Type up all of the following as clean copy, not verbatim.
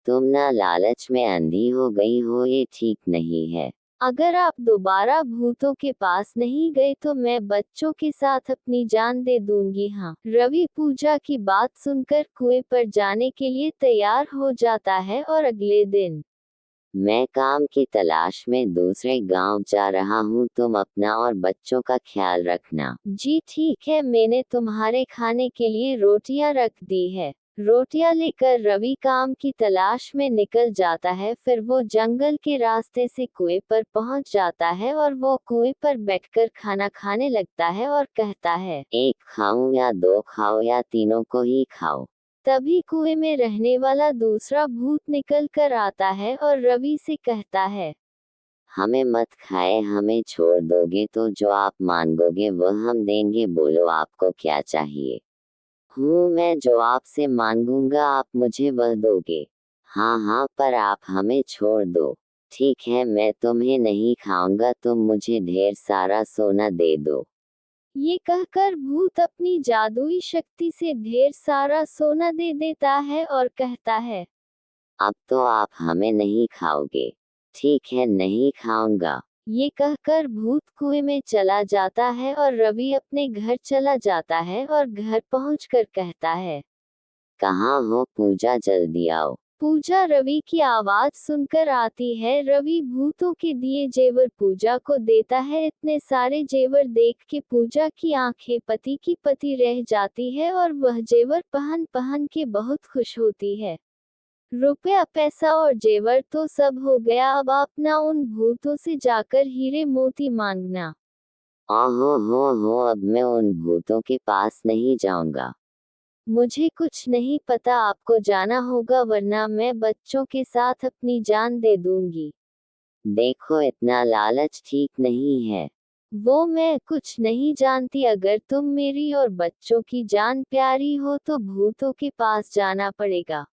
तुम ना लालच में अंधी हो गई हो, ये ठीक नहीं है। अगर आप दोबारा भूतों के पास नहीं गए तो मैं बच्चों के साथ अपनी जान दे दूंगी। हाँ, रवि पूजा की बात सुनकर कुएं पर जाने के लिए तैयार हो जाता है और अगले दिन मैं काम की तलाश में दूसरे गांव जा रहा हूँ, तुम अपना और बच्चों का ख्याल रखना। जी ठीक है, मैंने तुम्हारे खाने के लिए रोटियां रख दी है। रोटियां लेकर रवि काम की तलाश में निकल जाता है। फिर वो जंगल के रास्ते से कुएं पर पहुंच जाता है और वो कुएं पर बैठकर खाना खाने लगता है और कहता है, एक खाऊं या दो खाओ या तीनों को ही खाओ। तभी कुएं में रहने वाला दूसरा भूत निकल कर आता है और रवि से कहता है, हमें मत खाए, हमें छोड़ दोगे तो जो आप मांगोगे वह हम देंगे, बोलो आपको क्या चाहिए। हूँ मैं जो आपसे मांगूंगा आप मुझे वह दोगे। हाँ हाँ, पर आप हमें छोड़ दो। ठीक है, मैं तुम्हें नहीं खाऊंगा, तुम मुझे ढेर सारा सोना दे दो। ये कहकर भूत अपनी जादुई शक्ति से ढेर सारा सोना दे देता है और कहता है, अब तो आप हमें नहीं खाओगे। ठीक है, नहीं खाऊंगा। ये कहकर भूत कुएं में चला जाता है और रवि अपने घर चला जाता है और घर पहुंचकर कहता है, कहाँ हो पूजा, जल्दी आओ। पूजा रवि की आवाज सुनकर आती है। रवि भूतों के दिए जेवर पूजा को देता है। इतने सारे जेवर देख के पूजा की आंखें पति की पति रह जाती है और वह जेवर पहन पहन के बहुत खुश होती है। रुपया पैसा और जेवर तो सब हो गया, अब अपना उन भूतों से जाकर हीरे मोती मांगना। ओहो हो, अब मैं उन भूतों के पास नहीं जाऊंगा। मुझे कुछ नहीं पता, आपको जाना होगा वरना मैं बच्चों के साथ अपनी जान दे दूंगी। देखो, इतना लालच ठीक नहीं है। वो मैं कुछ नहीं जानती, अगर तुम मेरी और बच्चों की जान प्यारी हो तो भूतों के पास जाना पड़ेगा।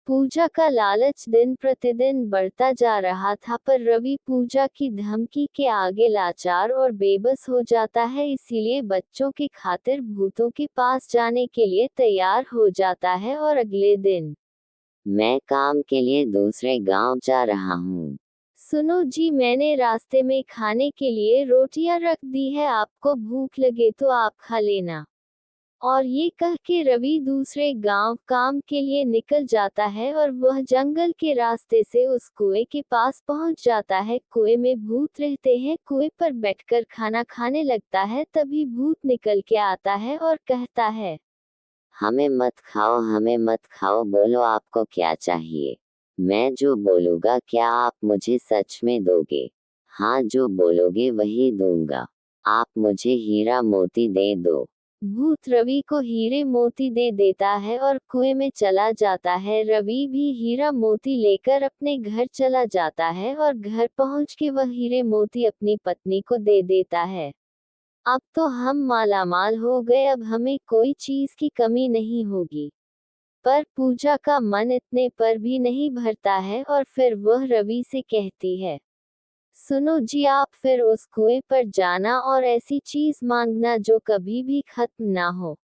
पूजा का लालच दिन प्रतिदिन बढ़ता जा रहा था, पर रवि पूजा की धमकी के आगे लाचार और बेबस हो जाता है, इसीलिए बच्चों की खातिर भूतों के पास जाने के लिए तैयार हो जाता है। और अगले दिन, मैं काम के लिए दूसरे गांव जा रहा हूँ। सुनो जी, मैंने रास्ते में खाने के लिए रोटियां रख दी है, आपको भूख लगे तो आप खा लेना। और ये कह के रवि दूसरे गांव काम के लिए निकल जाता है और वह जंगल के रास्ते से उस कुएं के पास पहुंच जाता है। कुएं में भूत रहते हैं। कुएं पर बैठकर खाना खाने लगता है। तभी भूत निकल के आता है और कहता है, हमें मत खाओ, हमें मत खाओ, बोलो आपको क्या चाहिए। मैं जो बोलूँगा क्या आप मुझे सच में दोगे। हाँ, जो बोलोगे वही दूंगा। आप मुझे हीरा मोती दे दो। भूत रवि को हीरे मोती दे देता है और कुएं में चला जाता है। रवि भी हीरा मोती लेकर अपने घर चला जाता है और घर पहुंच के वह हीरे मोती अपनी पत्नी को दे देता है। अब तो हम मालामाल हो गए, अब हमें कोई चीज की कमी नहीं होगी। पर पूजा का मन इतने पर भी नहीं भरता है और फिर वह रवि से कहती है, सुनो जी, आप फिर उस कुएं पर जाना और ऐसी चीज मांगना जो कभी भी खत्म ना हो।